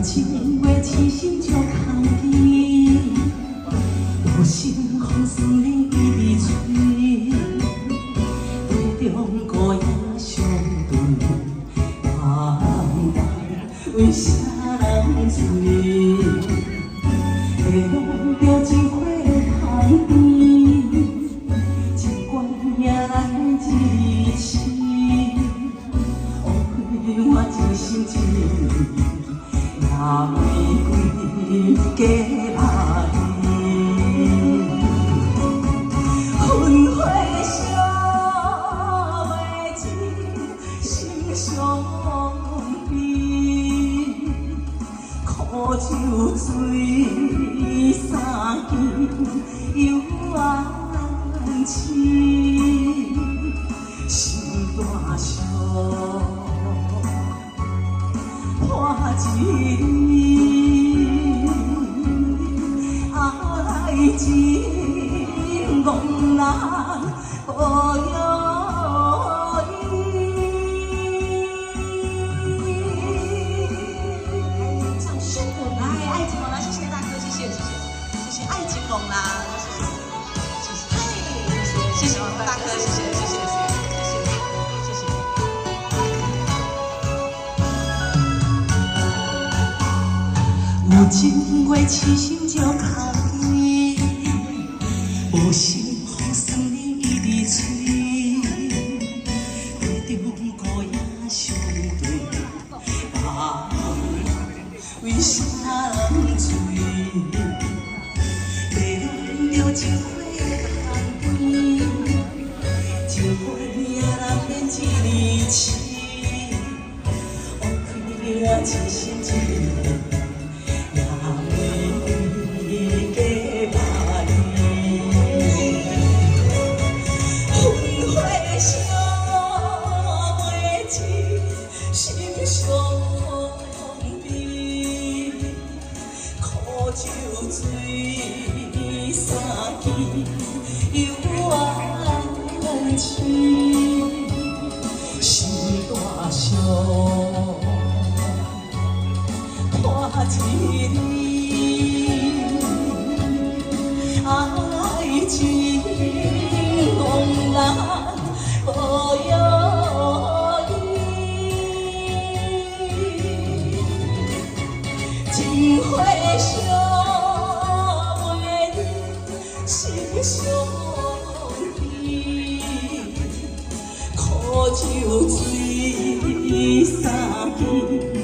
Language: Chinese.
情话痴心就空见，有心风思念伊伫嘴，杯中孤影相对，茫茫为啥人醉？会望着一花香边，一关也来一世，误会我一心一意。 那玫瑰假巴黎，魂火烧袂尽心伤悲，苦酒醉三更又暗痴，心大伤。 花一日，爱情憨人无有意。唱炫舞来，爱情憨人，谢谢大哥，谢谢谢谢谢谢爱情憨人，谢谢谢谢大哥，谢谢谢谢。 有情话痴心就空见，无心风思念伊伫嘴，杯中孤影相对，茫为啥人醉？迷恋着一花香边，情花也难免一日痴，误会我一心一意。 心伤悲，苦酒醉三更又暗痴，心大伤，花一日，爱情憨人无有。 情花烧袂尽，心伤悲，苦酒醉三更。